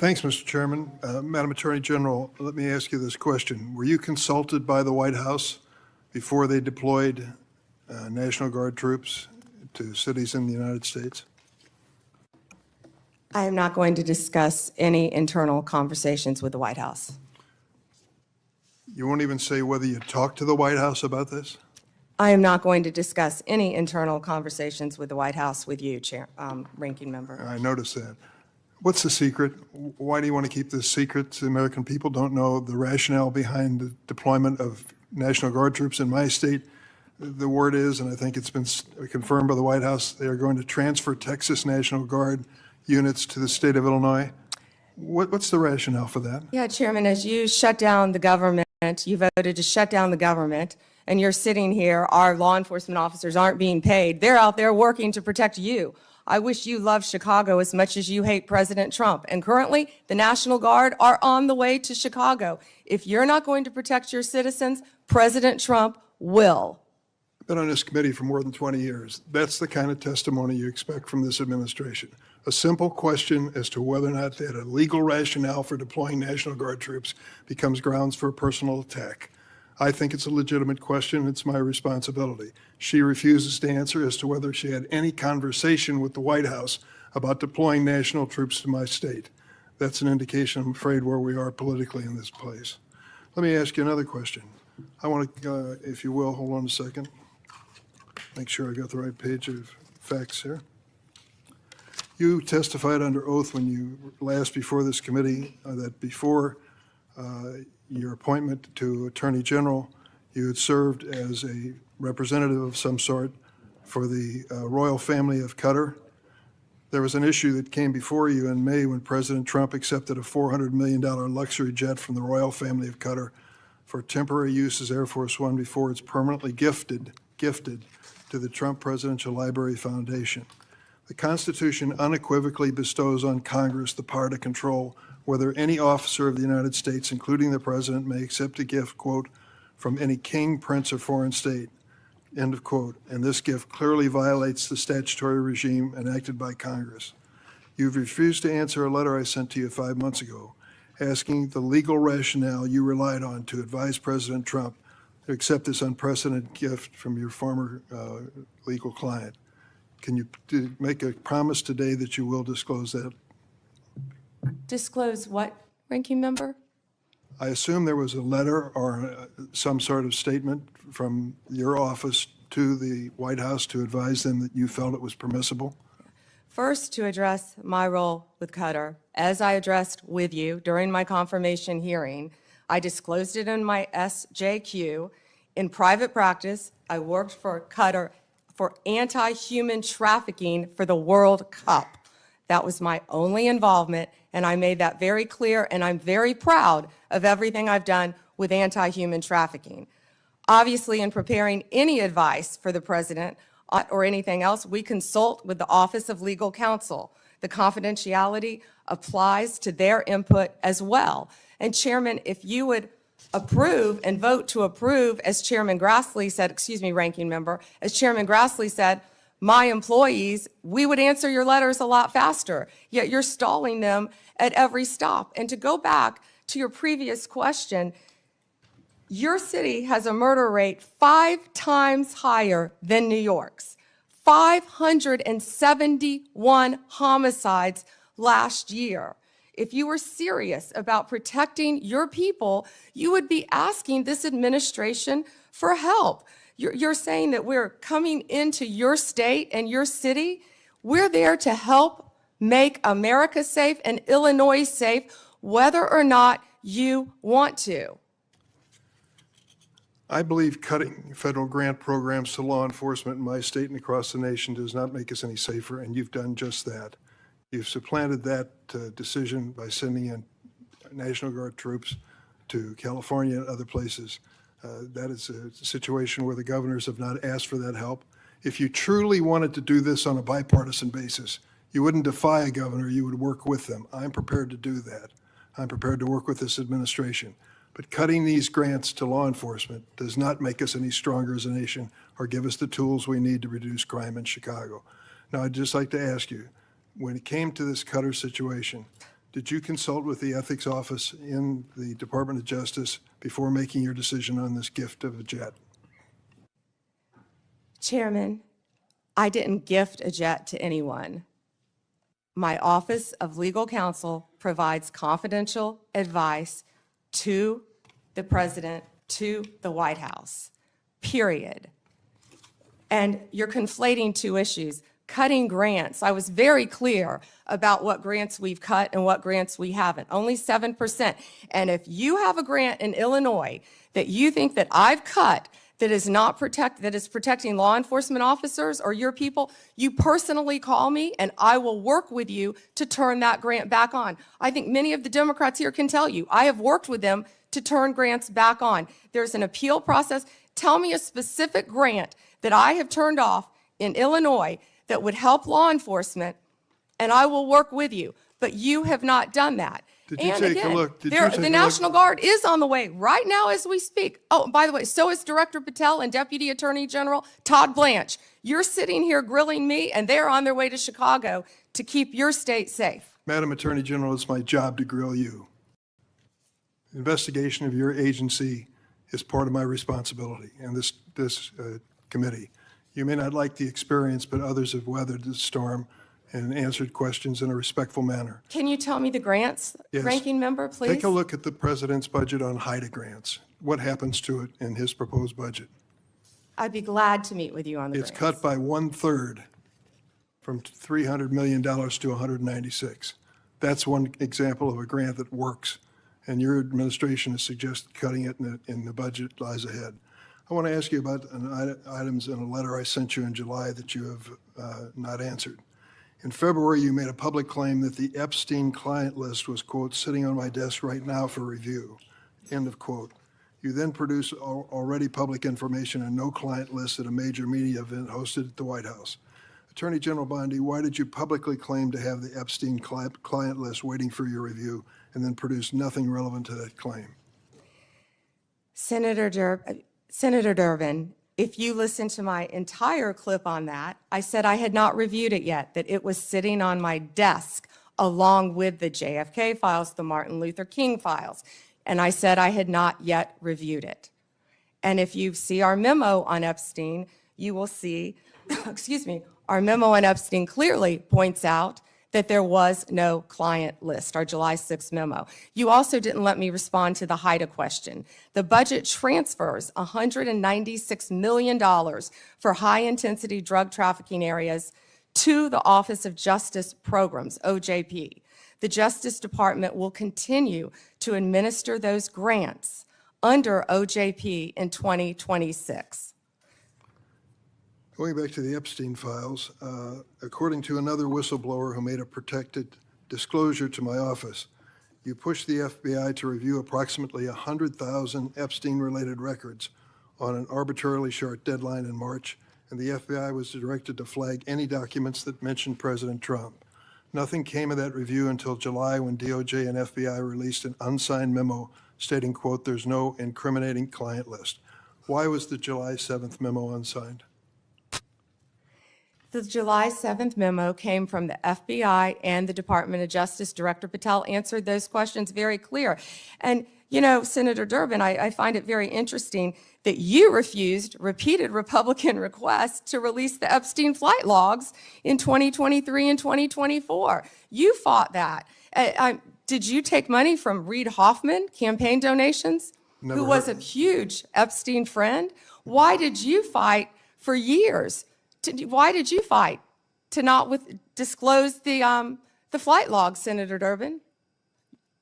Thanks, Mr. Chairman. Madam Attorney General, let me ask you this question. Were you consulted by the White House before they deployed National Guard troops to cities in the United States? I am not going to discuss any internal conversations with the White House. You won't even say whether you talked to the White House about this? I am not going to discuss any internal conversations with the White House with you, Ranking Member. I noticed that. What's the secret? Why do you want to keep this secret? The American people don't know the rationale behind the deployment of National Guard troops in my state. The word is, and I think it's been confirmed by the White House, they are going to transfer Texas National Guard units to the state of Illinois. What's the rationale for that? Yeah, Chairman, as you shut down the government, you voted to shut down the government, and you're sitting here, our law enforcement officers aren't being paid. They're out there working to protect you. I wish you loved Chicago as much as you hate President Trump. And currently, the National Guard are on the way to Chicago. If you're not going to protect your citizens, President Trump will. I've been on this committee for more than 20 years. That's the kind of testimony you expect from this administration. A simple question as to whether or not they had a legal rationale for deploying National Guard troops becomes grounds for a personal attack. I think it's a legitimate question. It's my responsibility. She refuses to answer as to whether she had any conversation with the White House about deploying national troops to my state. That's an indication, I'm afraid, where we are politically in this place. Let me ask you another question. I want to, if you will, hold on a second. Make sure I got the right page of facts here. You testified under oath when you last before this committee that before your appointment to Attorney General, you had served as a representative of some sort for the royal family of Qatar. There was an issue that came before you in May when President Trump accepted a $400 million luxury jet from the royal family of Qatar for temporary use as Air Force One before it's permanently gifted to the Trump Presidential Library Foundation. The Constitution unequivocally bestows on Congress the power to control whether any officer of the United States, including the President, may accept a gift, quote, from any king, prince, or foreign state, end of quote. And this gift clearly violates the statutory regime enacted by Congress. You've refused to answer a letter I sent to you 5 months ago asking the legal rationale you relied on to advise President Trump to accept this unprecedented gift from your former legal client. Can you make a promise today that you will disclose that? Disclose what, Ranking Member? I assume there was a letter or some sort of statement from your office to the White House to advise them that you felt it was permissible? First, to address my role with Qatar, as I addressed with you during my confirmation hearing, I disclosed it in my SJQ. In private practice, I worked for Qatar for anti-human trafficking for the World Cup. That was my only involvement, and I made that very clear, and I'm very proud of everything I've done with anti-human trafficking. Obviously, in preparing any advice for the President or anything else, we consult with the Office of Legal Counsel. The confidentiality applies to their input as well. And Chairman, if you would approve and vote to approve, as Chairman Grassley said, excuse me, Ranking Member, as Chairman Grassley said, my employees, we would answer your letters a lot faster, yet you're stalling them at every stop. And to go back to your previous question, your city has a murder rate 5 times higher than New York's. 571 homicides last year. If you were serious about protecting your people, you would be asking this administration for help. You're saying that we're coming into your state and your city. We're there to help make America safe and Illinois safe, whether or not you want to. I believe cutting federal grant programs to law enforcement in my state and across the nation does not make us any safer, and you've done just that. You've supplanted that decision by sending in National Guard troops to California and other places. That is a situation where the governors have not asked for that help. If you truly wanted to do this on a bipartisan basis, you wouldn't defy a governor, you would work with them. I'm prepared to do that. I'm prepared to work with this administration. But cutting these grants to law enforcement does not make us any stronger as a nation or give us the tools we need to reduce crime in Chicago. Now, I'd just like to ask you, when it came to this Qatar situation, Did you consult with the ethics office in the Department of Justice before making your decision on this gift of a jet? Chairman, I didn't gift a jet to anyone. My Office of Legal Counsel provides confidential advice to the President, to the White House, period. And you're conflating two issues. Cutting grants, I was very clear about what grants we've cut and what grants we haven't, only 7%. And if you have a grant in Illinois that you think that I've cut that is not that is protecting law enforcement officers or your people, you personally call me and I will work with you to turn that grant back on. I think many of the Democrats here can tell you, I have worked with them to turn grants back on. There's an appeal process. Tell me a specific grant that I have turned off in Illinois that would help law enforcement, and I will work with you. But you have not done that. Did you And take a again, look? Did you take a the look? National Guard is on the way right now as we speak. Oh, by the way, so is Director Patel and Deputy Attorney General Todd Blanche. You're sitting here grilling me, and they're on their way to Chicago to keep your state safe. Madam Attorney General, it's my job to grill you. Investigation of your agency is part of my responsibility and this committee. You may not like the experience, but others have weathered the storm and answered questions in a respectful manner. Can you tell me the grants, Yes. Ranking Member, please? Take a look at the president's budget on HIDA grants. What happens to it in his proposed budget? I'd be glad to meet with you on the It's grants. cut by 1/3 from $300 million to 196. That's one example of a grant that works, and your administration has suggested cutting it in the budget lies ahead. I want to ask you about items in a letter I sent you in July that you have not answered. In February, you made a public claim that the Epstein client list was, quote, sitting on my desk right now for review, end of quote. You then produced already public information and no client list at a major media event hosted at the White House. Attorney General Bondi, why did you publicly claim to have the Epstein client list waiting for your review and then produce nothing relevant to that claim? Senator Durbin, if you listen to my entire clip on that, I said I had not reviewed it yet, that it was sitting on my desk along with the JFK files, the Martin Luther King files, and I said I had not yet reviewed it. And if you see our memo on Epstein, you will see, excuse me, our memo on Epstein clearly points out that there was no client list, our July 6th memo. You also didn't let me respond to the HIDA question. The budget transfers $196 million for high-intensity drug trafficking areas to the Office of Justice Programs, OJP. The Justice Department will continue to administer those grants under OJP in 2026. Going back to the Epstein files, according to another whistleblower who made a protected disclosure to my office, you pushed the FBI to review approximately 100,000 Epstein-related records on an arbitrarily short deadline in March, and the FBI was directed to flag any documents that mentioned President Trump. Nothing came of that review until July when DOJ and FBI released an unsigned memo stating, quote, there's no incriminating client list. Why was the July 7th memo unsigned? The July 7th memo came from the FBI and the Department of Justice. Director Patel answered those questions very clear. And, you know, Senator Durbin, I find it very interesting that you refused repeated Republican requests to release the Epstein flight logs in 2023 and 2024. You fought that. Did you take money from Reid Hoffman, campaign donations, who was a huge Epstein friend? Why did you fight for years? Why did you fight to not disclose the flight logs, Senator Durbin?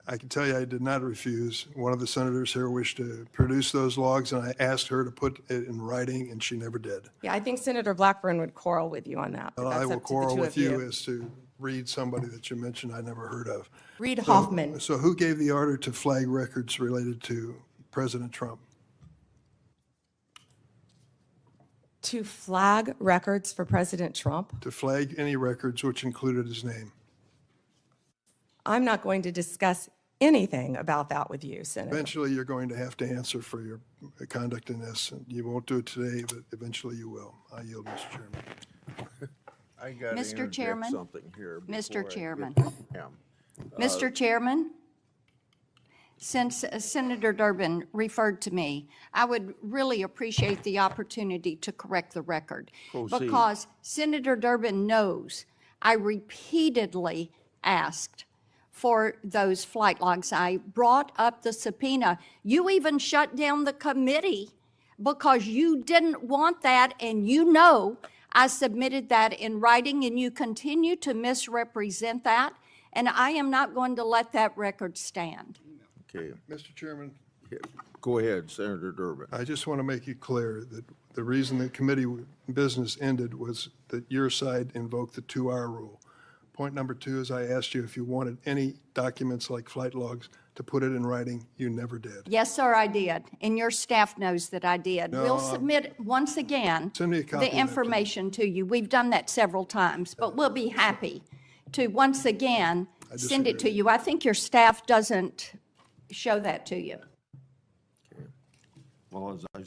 I can tell you I did not refuse. One of the senators here wished to produce those logs, and I asked her to put it in writing, and she never did. Yeah, I think Senator Blackburn would quarrel with you on that. But Well, I that's will up to the quarrel two with of you as to Reid, somebody that you mentioned I never heard of. Reid Hoffman. So who gave the order to flag records related to President Trump? To flag records for President Trump? To flag any records which included his name. I'm not going to discuss anything about that with you, Senator. Eventually, you're going to have to answer for your conduct in this. And you won't do it today, but eventually you will. I yield, Mr. Chairman. I got to Mr. interject Chairman? something here. Mr. before I Chairman. get to him. Mr. Chairman, since Senator Durbin referred to me, I would really appreciate the opportunity to correct the record. Proceed. Because Senator Durbin knows I repeatedly asked for those flight logs. I brought up the subpoena. You even shut down the committee because you didn't want that, and you know I submitted that in writing, and you continue to misrepresent that, and I am not going to let that record stand. Okay, Mr. Chairman, go ahead, Senator Durbin. I just want to make it clear that the reason the committee business ended was that your side invoked the 2-hour rule. Point number 2 is I asked you if you wanted any documents like flight logs to put it in writing. You never did. Yes, sir, I did, and your staff knows that I did. No, We'll submit, once again, Send me a copy of the that, please. information to you. We've done that several times, but we'll be happy to, once again, send it to disagree. you. I think your staff doesn't show that to you. Well, as I